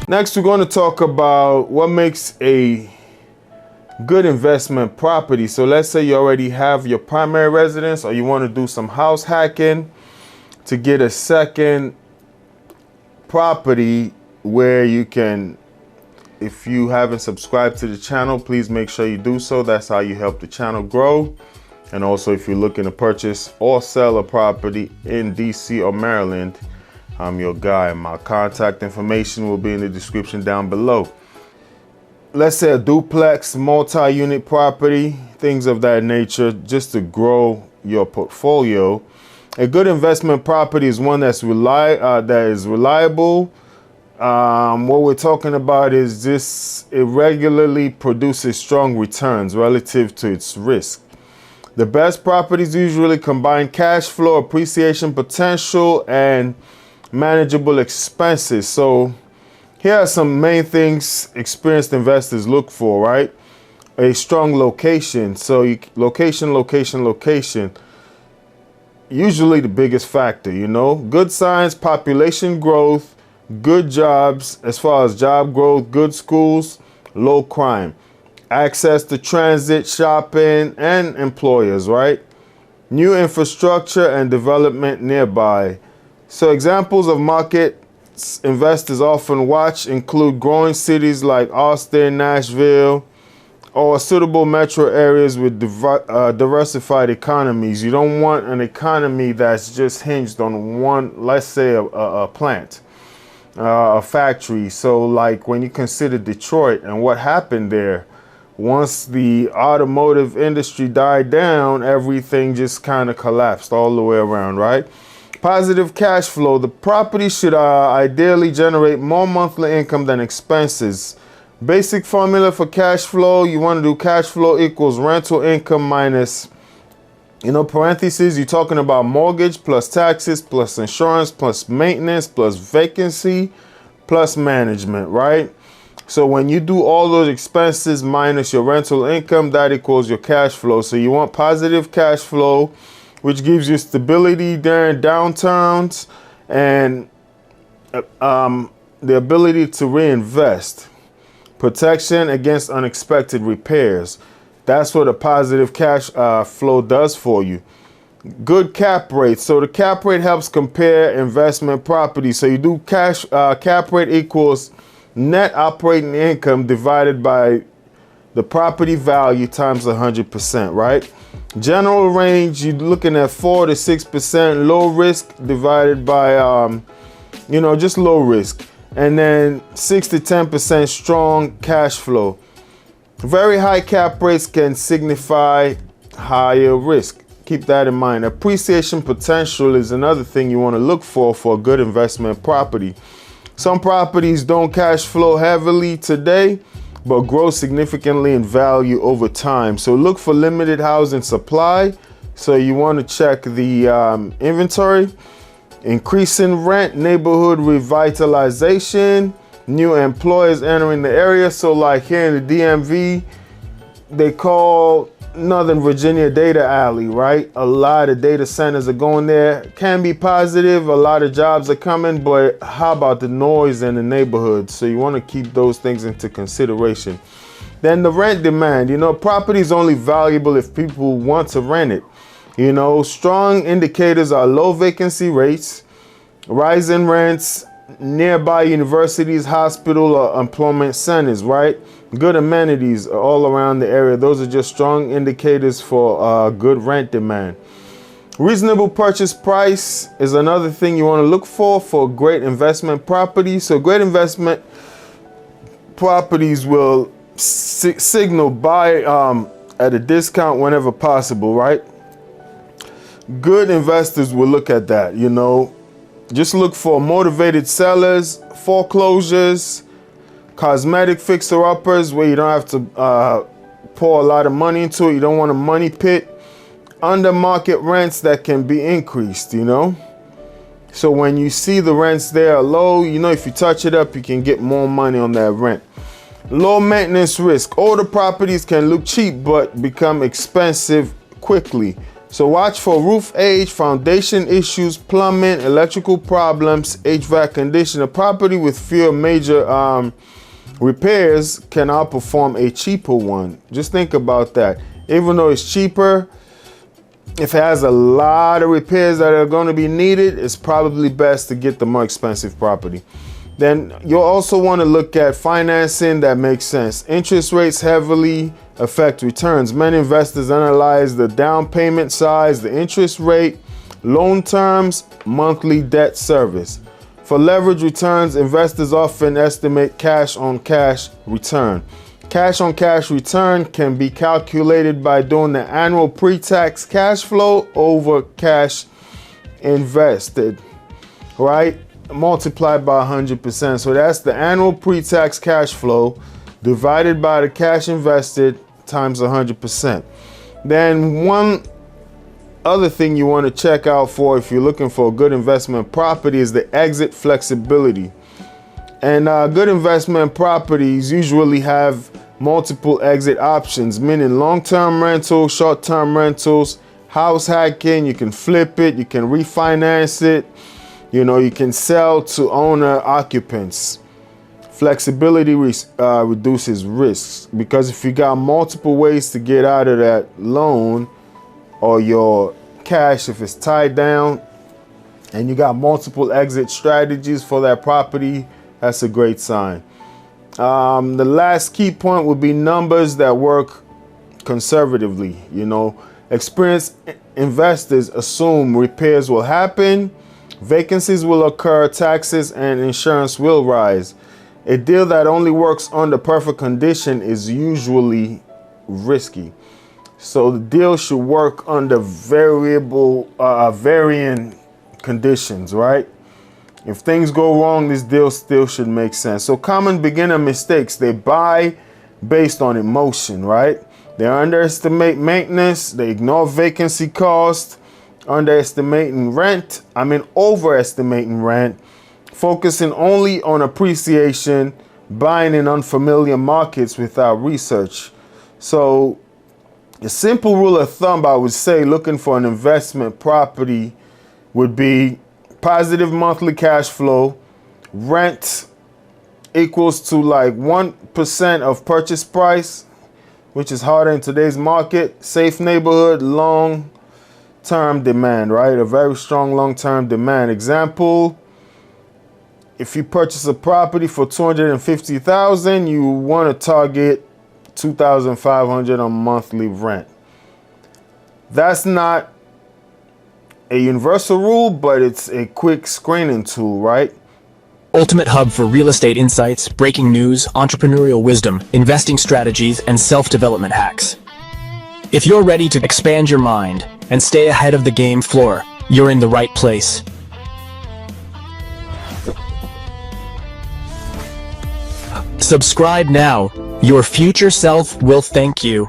Next, we're going to talk about what makes a good investment property. So let's say you already have your primary residence, or you want to do some house hacking to get a second property where you can, if you haven't subscribed to the channel, please make sure you do so. That's how you help the channel grow. And also, if you're looking to purchase or sell a property in DC or Maryland, I'm your guy. My contact information will be in the description down below. Let's say a duplex, multi-unit property, things of that nature, just to grow your portfolio. A good investment property is one that is reliable. What we're talking about is just it regularly produces strong returns relative to its risk. The best properties usually combine cash flow, appreciation potential, and manageable expenses. So here are some main things experienced investors look for, right? A strong location. So location. Usually the biggest factor, you know. Good signs, population growth, good jobs as far as job growth, good schools, low crime, access to transit, shopping, and employers, right? New infrastructure and development nearby. So examples of markets investors often watch include growing cities like Austin, Nashville, or suitable metro areas with diversified economies. You don't want an economy that's just hinged on one, let's say a plant, a factory. So like when you consider Detroit and what happened there, once the automotive industry died down, everything just kind of collapsed all the way around, right? Positive cash flow. The property should ideally generate more monthly income than expenses. Basic formula for cash flow, you want to do cash flow equals rental income minus, parentheses, you're talking about mortgage plus taxes plus insurance plus maintenance plus vacancy plus management, right? So when you do all those expenses minus your rental income, that equals your cash flow. So you want positive cash flow, which gives you stability during downturns and the ability to reinvest. Protection against unexpected repairs. That's what a positive cash flow does for you. Good cap rate. So the cap rate helps compare investment properties. So you do cap rate equals net operating income divided by the property value times 100%, right? General range, you're looking at 4 to 6%. Low risk divided by, just low risk. And then 6 to 10% strong cash flow. Very high cap rates can signify higher risk. Keep that in mind. Appreciation potential is another thing you want to look for a good investment property. Some properties don't cash flow heavily today, but grow significantly in value over time. So look for limited housing supply. So you want to check the inventory. Increasing rent, neighborhood revitalization, new employers entering the area. So like here in the DMV, they call Northern Virginia Data Alley, right? A lot of data centers are going there. Can be positive, a lot of jobs are coming, but how about the noise in the neighborhood? So you want to keep those things into consideration. Then the rent demand, property is only valuable if people want to rent it. Strong indicators are low vacancy rates, rising rents, nearby universities, hospital, or employment centers, right? Good amenities all around the area. Those are just strong indicators for good rent demand. Reasonable purchase price is another thing you want to look for great investment properties. So great investment properties will signal buy at a discount whenever possible, right? Good investors will look at that, Just look for motivated sellers, foreclosures, cosmetic fixer-uppers where you don't have to pour a lot of money into it. You don't want a money pit. Under market rents that can be increased, So when you see the rents there are low, if you touch it up, you can get more money on that rent. Low maintenance risk. Older properties can look cheap but become expensive quickly. So watch for roof age, foundation issues, plumbing, electrical problems, HVAC condition. A property with fewer major repairs can outperform a cheaper one. Just think about that. Even though it's cheaper, if it has a lot of repairs that are going to be needed, it's probably best to get the more expensive property. Then you'll also want to look at financing that makes sense. Interest rates heavily affect returns. Many investors analyze the down payment size, the interest rate, loan terms, monthly debt service. For leverage returns, investors often estimate cash on cash return. Cash on cash return can be calculated by doing the annual pre-tax cash flow over cash invested, right? Multiplied by 100%. So that's the annual pre-tax cash flow divided by the cash invested times 100%. Then one other thing you want to check out for if you're looking for a good investment property is the exit flexibility. And good investment properties usually have multiple exit options, meaning long-term rentals, short-term rentals, house hacking. You can flip it, you can refinance it, you know, you can sell to owner occupants. Flexibility reduces risks, because if you got multiple ways to get out of that loan or your cash, if it's tied down, and you got multiple exit strategies for that property, that's a great sign. The last key point would be numbers that work conservatively. You know, experienced investors assume repairs will happen, vacancies will occur, taxes and insurance will rise. A deal that only works under perfect condition is usually risky. So the deal should work under varying conditions, right? If things go wrong, this deal still should make sense. So common beginner mistakes: they buy based on emotion, right? They underestimate maintenance, they ignore vacancy cost, overestimating rent, focusing only on appreciation, buying in unfamiliar markets without research. So a simple rule of thumb, I would say, looking for an investment property would be positive monthly cash flow, rent equals to like 1% of purchase price, which is harder in today's market, safe neighborhood, long-term demand, right? A very strong long-term demand. Example, if you purchase a property for $250,000, you want to target $2,500 on monthly rent. That's not a universal rule, but it's a quick screening tool, right? Ultimate hub for real estate insights, breaking news, entrepreneurial wisdom, investing strategies, and self-development hacks. If you're ready to expand your mind and stay ahead of the game floor, you're in the right place. Subscribe now. Your future self will thank you.